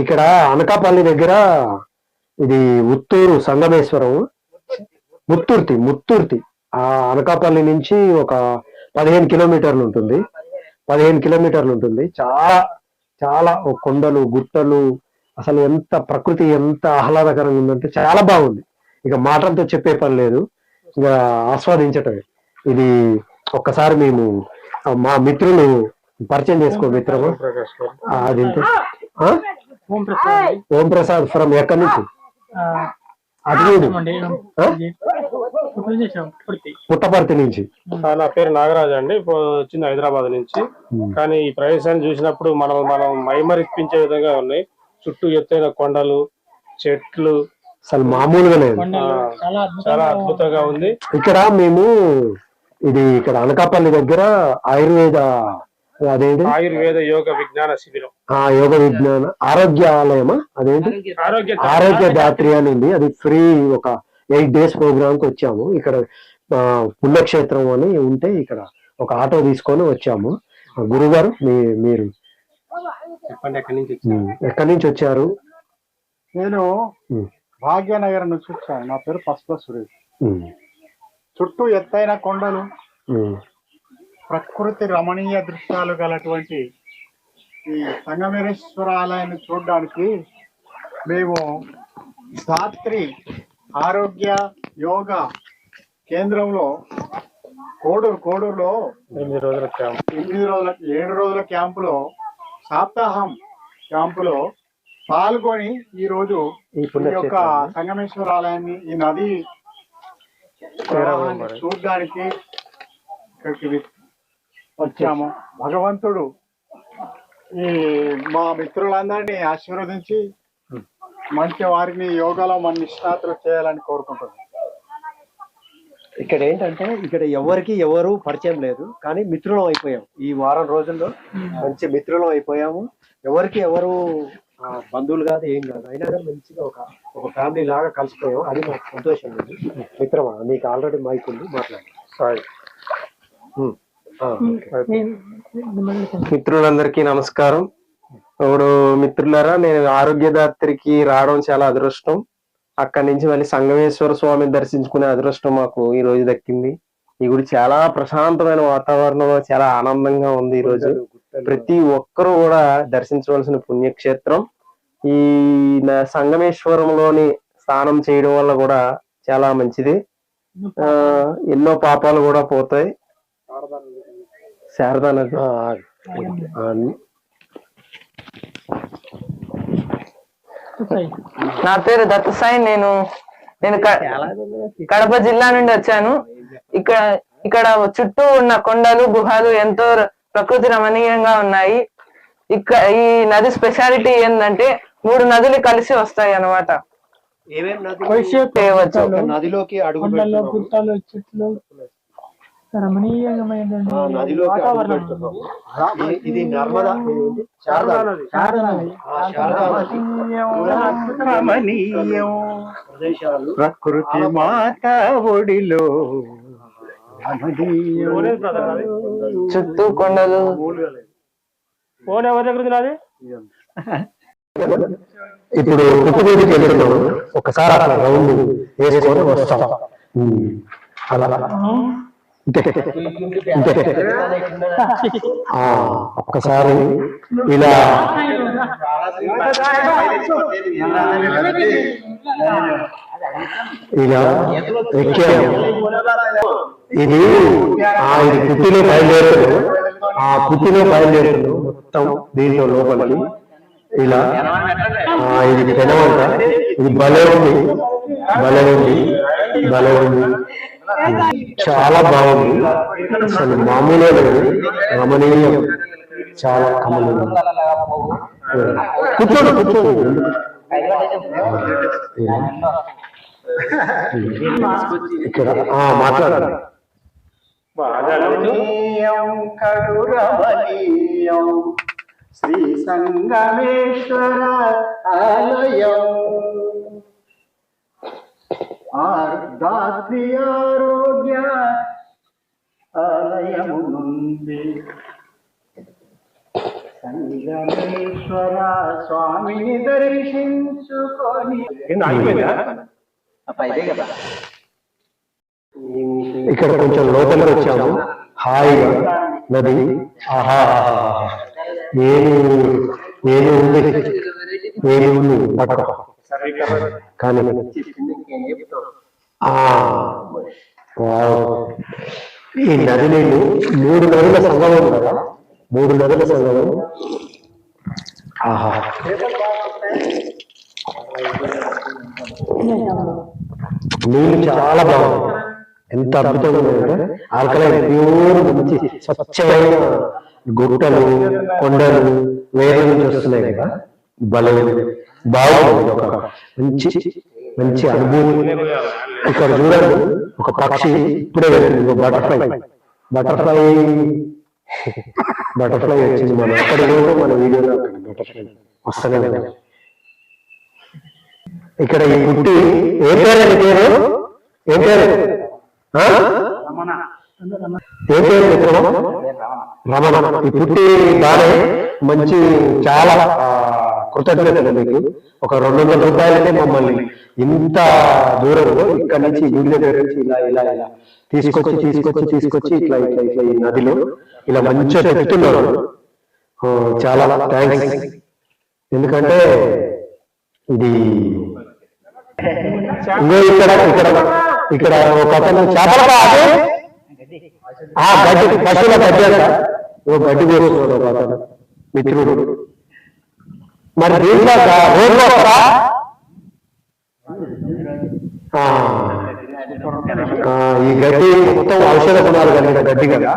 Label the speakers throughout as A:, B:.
A: ఇక్కడ అనకాపల్లి దగ్గర ఇది ఉత్తూరు సంగమేశ్వరం, ముత్తూర్తి ఆ అనకాపల్లి నుంచి ఒక 15 కిలోమీటర్లు ఉంటుంది. 15 కిలోమీటర్లు ఉంటుంది. చాలా చాలా కొండలు, గుట్టలు, అసలు ఎంత ప్రకృతి ఎంత ఆహ్లాదకరంగా ఉందంటే చాలా బాగుంది. ఇక మాటలతో చెప్పే పని లేదు, ఇక ఆస్వాదించటమే. ఇది ఒక్కసారి మేము మా మిత్రులు పరిచయం చేసుకో మిత్రము. అదేంటి ఓం ప్రసాద్ ఫ్రమ్ ఎక్కడి నుంచి? పుట్టపర్తి నుంచి.
B: నా పేరు నాగరాజు అండి, వచ్చింది హైదరాబాద్ నుంచి. కానీ ఈ ప్రదేశాన్ని చూసినప్పుడు మనం మైమరిపించే విధంగా ఉన్నాయి. చుట్టూ ఎత్తైన కొండలు, చెట్లు,
A: అసలు మామూలుగా లేదు,
B: చాలా అద్భుతంగా ఉంది.
A: ఇక్కడ మేము ఇక్కడ అనకాపల్లి దగ్గర ఆయుర్వేద
B: యోగ విజ్ఞాన శిబిరం,
A: యోగ విజ్ఞాన ఆరోగ్యాలయమా అదేంటి ఆరోగ్య దాత్రి అని ఉంది. అది ఫ్రీ, ఒక 8 days ప్రోగ్రామ్ కి వచ్చాము. ఇక్కడ పుణ్యక్షేత్రం అని ఉంటే ఇక్కడ ఒక ఆటో తీసుకొని వచ్చాము. గురుగారు మీరు
B: చెప్పండి,
A: ఎక్కడి నుంచి వచ్చారు?
C: నేను భాగ్యనగర్ నుంచి వచ్చాను. నా పేరు పసుపు సురేష్. చుట్టూ ఎత్తైన కొండలు, ప్రకృతి రమణీయ దృశ్యాలు గలటువంటి ఈ సంగమేశ్వర ఆలయాన్ని చూడడానికి మేము ధాత్రి ఆరోగ్య యోగ కేంద్రంలో కోడూరులో 7 రోజుల క్యాంపులో సాప్తాహం క్యాంపులో పాల్గొని ఈ రోజు ఈ యొక్క సంగమేశ్వర ఆలయాన్ని, ఈ నది చూడడానికి ఇక్కడికి వచ్చాము. భగవంతుడు ఈ మా మిత్రులందరినీ ఆశీర్వదించి మంచి వారిని యోగాలో మన నిష్ణాతులు చేయాలని కోరుకుంటున్నాం.
A: ఇక్కడ ఏంటంటే ఇక్కడ ఎవరు పరిచయం లేదు, కానీ మిత్రులం అయిపోయాం. ఈ వారం రోజుల్లో మంచి మిత్రులం అయిపోయాము. ఎవరు బంధువులు కాదు, ఏం కాదు, అయినా కానీ మంచిగా ఒక ఫ్యామిలీ లాగా కలిసిపోయాం. అది మాకు సంతోషం లేదు. మిత్రమా, నీకు ఆల్రెడీ మైక్ ఉంది, మాట్లాడు.
B: మిత్రులందరికీ నమస్కారం. ఇప్పుడు మిత్రులారా, నేను ఆరోగ్యదాత్రికి రావడం చాలా అదృష్టం. అక్కడి నుంచి మళ్ళీ సంగమేశ్వర స్వామిని దర్శించుకునే అదృష్టం మాకు ఈ రోజు దక్కింది. ఈ గుడి చాలా ప్రశాంతమైన వాతావరణంలో చాలా ఆనందంగా ఉంది. ఈ రోజు ప్రతి ఒక్కరూ కూడా దర్శించవలసిన పుణ్యక్షేత్రం. ఈ సంగమేశ్వరంలోని స్నానం చేయడం వల్ల కూడా చాలా మంచిది. ఎన్నో పాపాలు కూడా పోతాయి. శారదా నది.
D: నా పేరు దత్తసాయి. నేను కడప జిల్లా నుండి వచ్చాను. ఇక్కడ చుట్టూ ఉన్న కొండలు, గుహలు ఎంతో ప్రకృతి రమణీయంగా ఉన్నాయి. ఈ నది స్పెషాలిటీ ఏంటంటే 3 నదులు కలిసి వస్తాయి అన్నమాట.
A: నదిలోకి అడుగు
E: చెట్లు రమణీయమైనటువంటి
A: ఇది నర్మదా,
C: ప్రకృతి మాత ఒడిలో
D: చుట్టూ కొండలు.
A: ఇప్పుడు పుట్టుబడికి వెళ్తున్నాం, ఒకసారి అలా రౌండ్ వేసుకొని వస్తాం. అలా ఒక్కసారి ఇలా ఎక్కాము. ఇది పుట్టిలో బయలుదేరుతుంది మొత్తం దీంట్లో లోపలికి. ఇలా ఇది పెనవంట. ఇది భలే ఉంది. చాలా బాగుంది, అసలు మామూలుగా లేదు, రమణీయం, చాలా కమనీయం. కూర్చోండి. ఇక్కడ మాట్లాడాలి.
C: శ్రీ సంగమేశ్వర ఆలయం ధాత్రి ఆరోగ్య ఆలయము నుండి సంగమేశ్వర స్వామిని దర్శించుకొని
A: ఇక్కడ కొంచెం లోపలికి వచ్చాము. హాయిగా నది. ఆహా, ఏమి ఉంది పక్క కానీ ఈ నది నీళ్ళు 3 నదుల సంగమం కదా, 3 నదుల సంగమం. ఆహా, నీళ్ళు చాలా బాగుంది. ఎంత అద్భుతంగా ఉందంటే ఆల్కలైన్ ప్యూర్, మంచి స్వచ్ఛమైన గుట్టలు, కొండలు వేరే నుంచి వస్తున్నాయి కదా, భలే బాగుంది. ఒక మంచి అనుభూతి. ఇక్కడ చూడండి, ఒక పక్షి ఇప్పుడే వెళ్ళింది, బటర్ఫ్లై వచ్చింది. మనం ఎక్కడ మన వీడియోలో బటర్ఫ్లై వస్తూనే ఉంది. ఇక్కడ ఈ పుట్టి ఏం పేరు? ఏం పేరు మిత్రమా? రమణ. ఈ పుట్టి బాగా మంచి, చాలా కృతజ్ఞతలు మీకు. ఒక 200 రూపాయలకే మమ్మల్ని ఇంత దూరంలో ఇక్కడ నుంచి గుడి దగ్గర నుంచి ఇలా తీసుకొచ్చి ఇట్లా ఈ నదిలో ఇలా మంచిగా చెప్తున్నారు. చాలా థ్యాంక్స్. ఎందుకంటే ఇది ఇక్కడ ఒక అతను చేపల గడ్డి, పశువుల గడ్డి అంట, గడ్డి వేస్తున్నాడు ఒక అతను మిత్రుడు. మరి దీంట్లో రోడ్లో ఈ గడ్డి మొత్తం ఔషధ గుణాలు కలిగిన గడ్డి కదా,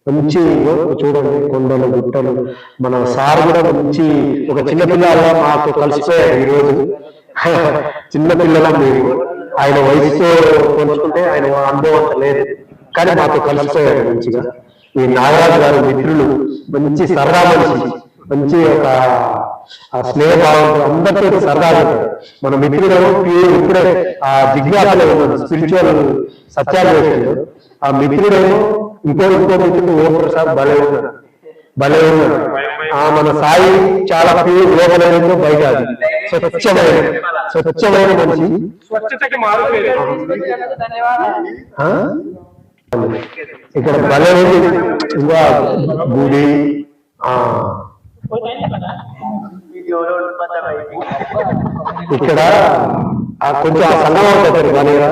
A: మంచి చూడండి, కొండలు, గుట్టలు. మన సార్ కూడా మంచి ఒక చిన్నపిల్లల మాకు కలిసిపోయారు ఈరోజు. చిన్నపిల్లల మీరు, ఆయన వయసుతో పోల్చుకుంటే ఆయన అనుభవం లేదు, కానీ మాతో కలిసిపోయారు మంచిగా. ఈ నాగరాజు గారు మిత్రులు, మంచి సరదా మనిషి, మంచి ఒక స్నేహభావం, అందరితో సరదాగా ఉంటారు. మన మిత్రుడేమో ఇప్పుడే ఆ జిజ్ఞాసలో స్పిరిచువల్ సత్యాలు చేశాడు. ఆ మిత్రుడేమో ఇంకో మిత్రుడు ఓం ప్రసాద్ భలే ఉన్నాడు. మన సాయి చాలా ప్యూర్, లోపల బయట స్వచ్ఛమైన మనిషి. ఇక్కడ భలే ఉంది. ఇంకా గుడి, ఇక్కడ కొంచెం ఆ సంగమం ఉంటుంది గాలిగా,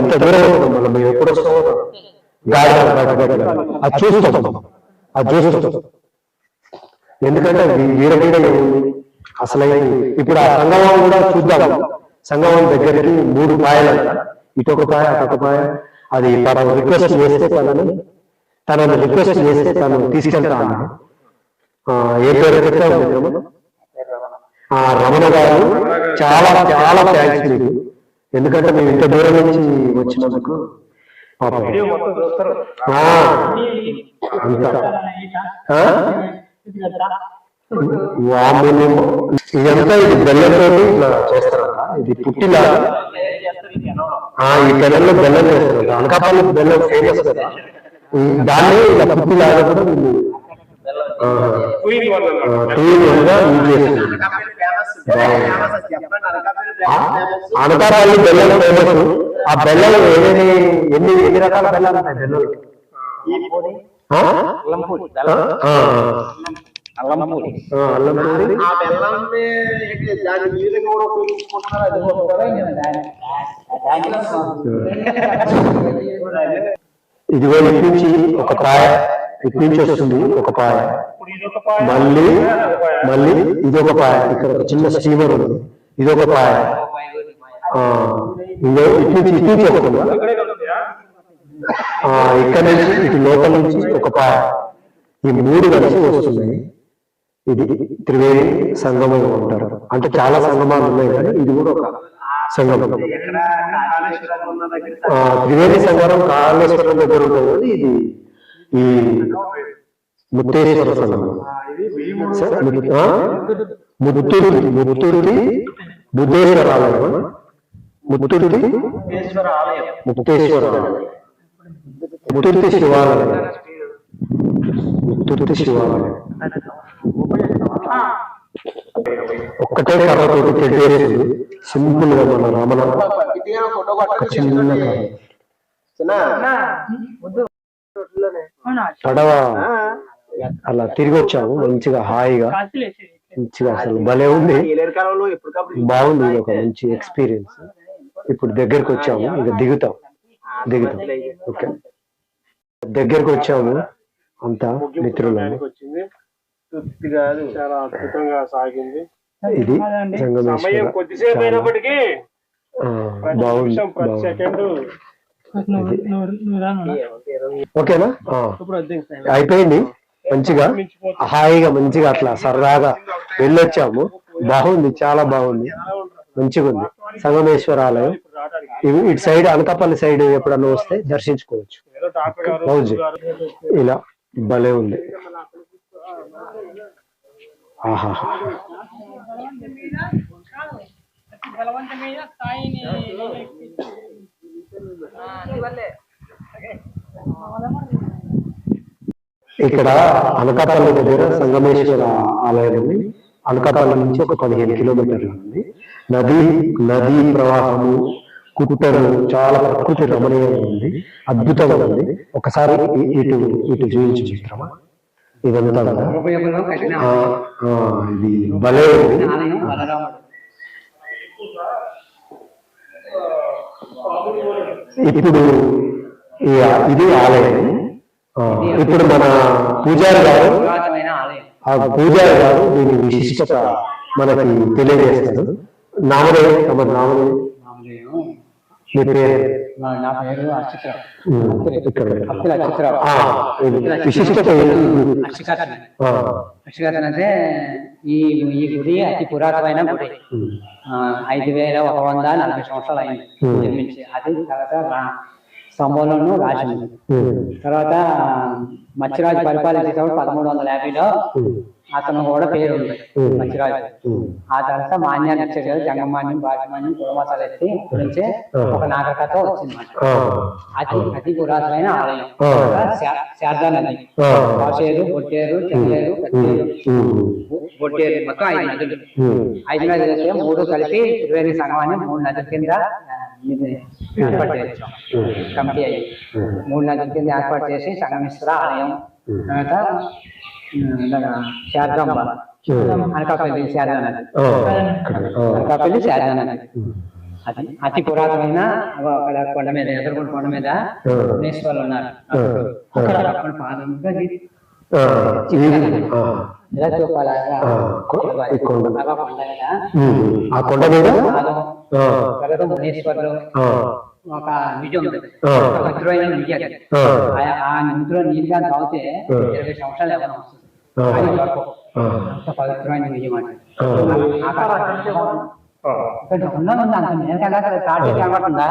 A: ఇంత దూరం అవుతుంది. మనం మేము ఎప్పుడు వస్తామో అది చూస్తాం. ఎందుకంటే వీరగీడ ఏముంది అసలైన. ఇప్పుడు ఆ సంగమం కూడా చూద్దాం. సంగమం దగ్గరికి 3 పాయలు, ఇటొక పాయ, అటొక పాయ. అది తనను రిక్వెస్ట్ చేస్తే తను తీసుకెళ్తా అన్నాడు. ఏ పేరు చెప్తావు? రమణ గారు, చాలా థ్యాంక్స్ మీకు. ఎందుకంటే మేము ఇంత దూరం నుంచి వచ్చినందుకు. ఇదంతా ఇది బెల్లంతో ఇట్లా చేస్తారా? ఇది పుట్టిలా ఈ బెల్లంలో బెల్లం చేస్తారు. అనకాపల్లి బెల్లం ఫేమస్ కదా, దాన్ని ఇలా పుట్టిలాగా కూడా అనకాపల్లి బెల్లం ఫేమస్. ఆ బెల్లం ఎన్ని రకాల బెల్లాలు ఉంటాయి బెల్లం? ఇదిగో ఇటు నుంచి ఒక పాయ, ఇటు నుంచి వస్తుంది ఒక పాయ, మళ్ళీ ఇదొక పాయ. ఇక్కడ ఒక చిన్న స్టీమర్ ఉంది, ఇదొక పాయ. ఇదో ఇటు నుంచి వస్తుందా? ఇక్కడ నుంచి ఇటు లోపల నుంచి ఒక పాయ. ఈ 3 కలిసి వస్తున్నాయి. ఇది త్రివేణి సంగమం అంటారు. అంటే చాలా సంగమాలు ఉన్నాయి, కానీ ఇది కూడా ఒక సంగమం. త్రివేణి సంగమం కాళేశ్వరం దగ్గర ఉంటుంది. ఇది ఈ ముత్తేశ్వర సంగమం, ముత్తుడి బుద్ధేశ్వర ఆలయం, ముత్తుడి ముక్తేశ్వర ఆలయం, ముత్తుడి శివాలయం. ముత్తుర్తి శివాలయం. ఒక్కటే కర్రతోటి తెడ్డేసి సింపుల్ గా మన రామన ఒక చిన్న పడవ అలా తిరిగి వచ్చాము మంచిగా హాయిగా మంచిగా అసలు భలే ఉంది, బాగుంది. ఇది ఒక మంచి ఎక్స్పీరియన్స్. ఇప్పుడు దగ్గరకు వచ్చాము, ఇక దిగుతాం. ఓకే, దగ్గరకు వచ్చాము అంతా మిత్రులను.
B: చాలా అద్భుతంగా సాగింది.
A: ఇది సంగమేశ్వర.
B: కొద్దిసేపు అయినప్పటికీ
A: బాగుంది. ఓకేనా, అయిపోయింది. మంచిగా హాయిగా మంచిగా అట్లా సరదాగా వెళ్ళొచ్చాము. బాగుంది, చాలా బాగుంది, మంచిగా ఉంది సంగమేశ్వర ఆలయం. ఇటు సైడ్ అనకాపల్లి సైడ్ ఎప్పుడన్నా వస్తే దర్శించుకోవచ్చు. ఇలా భలే ఉంది. ఆహా, ఇక్కడ అనకాపల్లి దగ్గర సంగమేశ్వర ఆలయం ఉంది. అనకాపల్లి నుంచి ఒక 15 కిలోమీటర్లు ఉంది. నదీ ప్రవాహము, కుట్టలు, చాలా ప్రకృతి రమణీయంగా ఉంది, అద్భుతంగా ఉంది. ఒకసారి ఇటు చూపించు మిత్రమా. ఇదంతా ఇది భలే ఉంది. ఇప్పుడు ఇది ఆలయం. ఇప్పుడు మన పూజారి గారు దీని విశిష్టత మనకి తెలియజేస్తారు. నామదేవ్, తమ నామదేవ్, మీ పేరు?
E: నా పేరు అక్షిత్ర.
A: విశిష్టత
E: అంటే ఈ గుడి అతి పురాతనమైన గుడి. 5140 సంవత్సరాలు అయింది నిర్మించి. అది తర్వాత స్తంభంలోనూ రాసింది. తర్వాత మత్స్యరాజు పరిపాలించేటప్పుడు 1350లో అతను కూడా పేరు ఉంది మత్స్యరాజు. ఆ తర్వాత మాన్యాన్ని వచ్చాడు కదా, జంగమాన్యం, భాగ్యమాన్యం, కులమతాలు ఎత్తి గురించి ఒక నాగకథ వచ్చింది. అతి పురాతనమైన ఆలయం. శారదా నది, కాసేరు, బొట్టేరు, చెల్లేరు, బొట్టేరు, మొత్తం 5 నదులు. 5 నదులు అయితే 3 కలిపి త్రివేణి సంగమాన్ని 3 నదుల కింద ఏర్పాటు చేసాం. కమిటీ అయ్యి 3 నదుల కింద ఏర్పాటు చేసి సంగమేశ్వర ఆలయం. తర్వాత శారదాంబ, అనకాపల్లి శారదా నది, అనకాపల్లి శారదా నది. అది అతి పురాతనమైన కొండ మీద, ఎదురుకొండ కొండ మీద మునీశ్వరులు ఉన్నారు. మునీశ్వరులు ఒక నిధి ఉంది, పవిత్రమైన నిధి. ఆ నిధిలో నీళ్ళు కానీ తాగితే 20 సంవత్సరాలు ఎవరైనా వస్తుంది. పవిత్రమైన నిధి మాట. అంత నేనకల్లా తాటి కనబడుతుందా?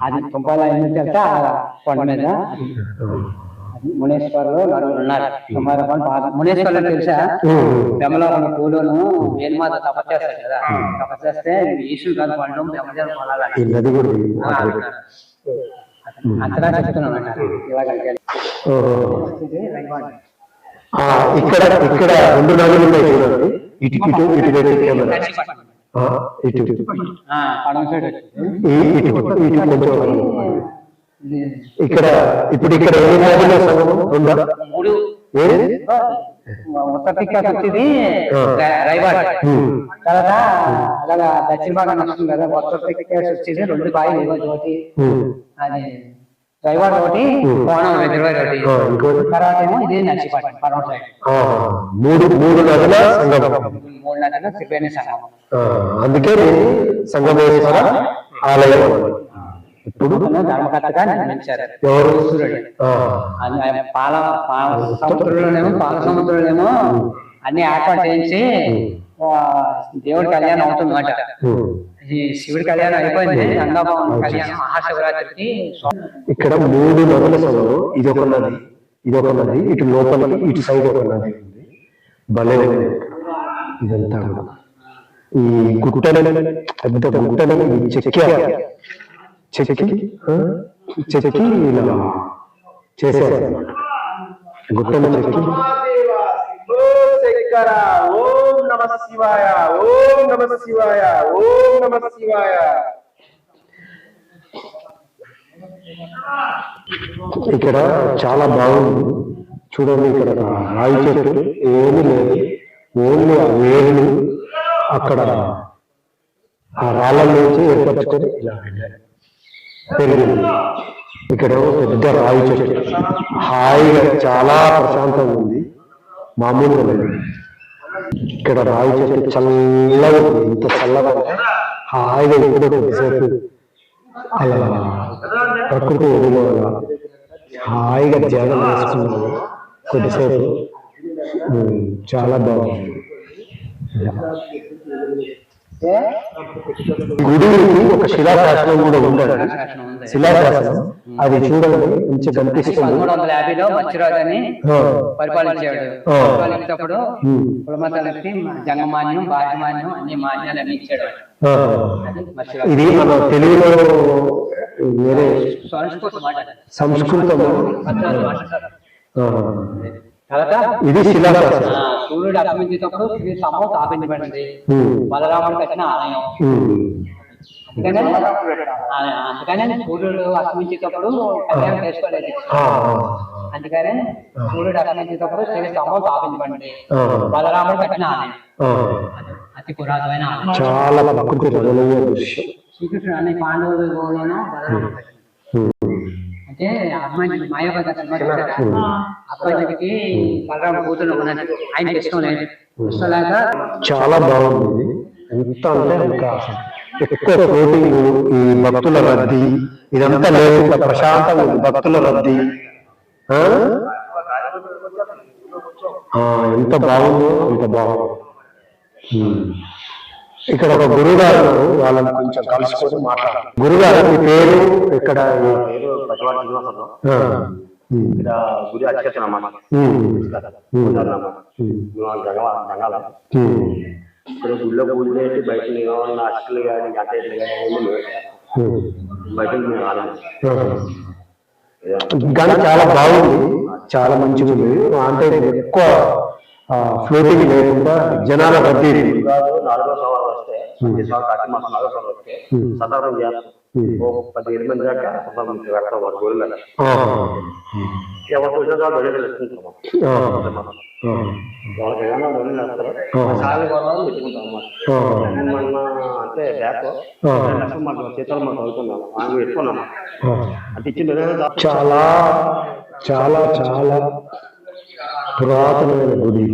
E: అది తుంపాల ఇల్లు వెళ్తే కొండ మీద మునేశ్వరులు నలుగురు ఉన్నారు. మునేశ్వరులు తెలుసా? బెమ్మలో పూలను వేణుమాత తపస్సు చేస్తారు కదా, తపస్సు చేస్తే ఈశ్వరు కాదు పండు బెమ్మజాలు అంతగా చెప్తున్నాను.
A: ఇక్కడ 2 నదులు ఉన్నాయి చూడండి. ఇటు ఇక్కడ ఇప్పుడు ఇక్కడ
E: వచ్చేది రైవాడ్. తర్వాత అలాగా దక్షిణ భాగం వస్తుంది కదా, వచ్చేది 2 బాయిలు ఒకటి, అది రైవాడ్ ఒకటి, కోణం రిజర్వాయర్ ఒకటి. తర్వాత ఏమో ఇది నర్సీపట్నం పడవ సైడ్.
A: 3 నదుల
E: త్రివేణి సంగమం.
A: అందుకే సంగమేశ్వర ఆలయం. ఇప్పుడు
E: ధర్మకర్తగా నిర్మించారు
A: ఎవరు?
E: పాల సముద్రంలోనేమో అన్ని ఏర్పాటు చేయించి దేవుడి కళ్యాణం అవుతుందన్నమాట. ఈ శివుడి కళ్యాణం అయిపోయింది, గంగాభవన్ కళ్యాణం మహాశివరాత్రికి.
A: ఇక్కడ 3 నదుల సంగమం. ఇదొక నది, ఇటు లోపలికి ఇటు సైడ్ ఒక నది ఉంది. భలే ఉంది ఇదంతా కూడా. ఈ గుట్టలు పెద్ద గుట్టలు చెక్కి ఇలా చేశారు అన్నమాట. గుట్టలు చెక్కి
B: ఓం నమ శివాయ, ఓం నమ శివాయ, ఓం నమ శివాయ.
A: ఇక్కడ చాలా బాగుంది చూడండి. ఇక్కడ రాయి చెట్టు ఏమీ లేదు, ఓన్లీ ఆ వేరుని అక్కడ ఆ రాళ్ళ నుంచి ఏర్పరచుకొని ఇలా పెరిగింది. ఇక్కడ పెద్ద రాయి చెట్టు హాయిగా చాలా ప్రశాంతంగా ఉంది, మామూలుగా లేదు. ఇక్కడ రాయి చెట్టు చల్లగా ఉంది, ఇంత చల్లగా హాయిగా ఎప్పుడో కొద్దిసేపు అలా ప్రకృతి ఒడిలో హాయిగా ధ్యానం చేసుకున్నాము కొద్దిసేపు. చాలా బాగుంది. గుడికి ఒక శిలాశాసనం కూడా ఉండదు, శిలాశాసనం అది చూడండి కొంచెం కనిపిస్తుంది.
E: 1350లో మత్స్యరాజు అని పరిపాలించాడు. పరిపాలించేటప్పుడు కులమతాలకి జంగమాన్యం, భాగ్యమాన్యం అన్ని మాన్యాలన్నీ ఇచ్చాడు.
A: ఇది మన తెలుగులో వేరే సంస్కృతం. ఇది శిలాశాసనం.
E: సూర్యుడు అస్తమించేటప్పుడు శ్రీ స్తంభం స్థాపించబడింది. బలరాముడు కట్టిన ఆలయం. అందుకనే సూర్యుడు అస్తమించేటప్పుడు కళ్యాణం చేసుకోలేదు. అందుకనే సూర్యుడు అస్తమించేటప్పుడు శ్రీ స్తంభం స్థాపించబడింది. బలరాముడు కట్టిన ఆలయం, అతి పురాతనమైన ఆలయం.
A: చాలా ప్రకృతి రమణీయ దృశ్యం.
E: శ్రీకృష్ణుడు అనే పాండవులు అంటే అమ్మాయి అబ్బాయికి బలరామ కూతురు ఉన్నది, ఆయనకి ఇష్టం లేదు. ఇష్టం లేక
A: చాలా బాగుంది. ఎంత అంటే ఇంకా ఎక్కువ ఫ్లోటింగ్, ఈ భక్తుల రద్దీ ఇదంతా లేకుండా ప్రశాంతంగా ఉంది. భక్తుల రద్దీ ఎంత బాగుందో అంత బాగుంది. ఇక్కడ ఒక గురుగారు, వాళ్ళని కొంచెం కలుసుకొని మాట్లాడారు. గురుగారు మీ పేరు? ఇక్కడ
F: గుడి అధ్యక్షుడు అన్నమాట. ఇక్కడ గుడిలో పూజ చేసి బయట అష్టలు కానీ గంటలు కానీ బయట
A: కానీ చాలా బాగుంది, చాలా మంచిగా ఉంది. అంటే ఎక్కువ ఫ్లోటింగ్ లేకుండా జనాల రద్దీ.
F: 4వ సంవత్సరం వస్తే కార్తీక మాసం 4వ సంవత్సరం వస్తే సతారం చేస్తాం. 15 మంది దాకా పెడతాం వాడు గోళ్ళు. ఎవరు వచ్చిన వాళ్ళకి ఏమైనా గొర్రెలు వేస్తారు. సాగు గొర్రెలు పెట్టుకుంటాం అన్నమాట. అంటే బ్యాక్ మాకు చేతులు మాకు అవుతున్నాము, ఆమె పెట్టుకున్నాము. అంటే ఇచ్చిన
A: చాలా చాలా చాలా పురాతనమైన గుడి.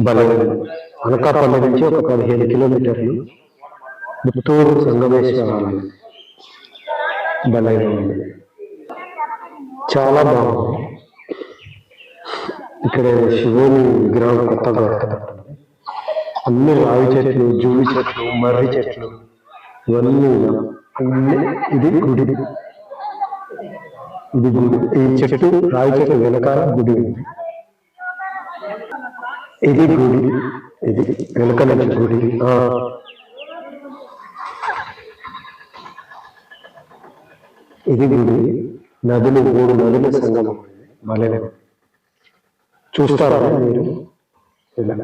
A: బలమైన అనకాపల్లి నుంచి ఒక 15 కిలోమీటర్లు ముత్తూరు సంగమేశ్వర ఆలయం. బలమైన చాలా బాగుంది. ఇక్కడ శివుని విగ్రహం కొత్తగా కట్టబడుతుంది. అన్ని రావి చెట్లు, జూవి చెట్లు, మర్రి చెట్లు ఇవన్నీ అన్ని. ఇది గుడి, ఇది గుడి. ఈ చెట్టు రావి చెట్టు వెనకాల గుడి ఉంది. ఇది గుడి, ఇది వెనకాల గుడి. ఇది గుడి. నదులు, 3 నదుల సంగమం. భలే చూస్తారా మీరు? ఇలా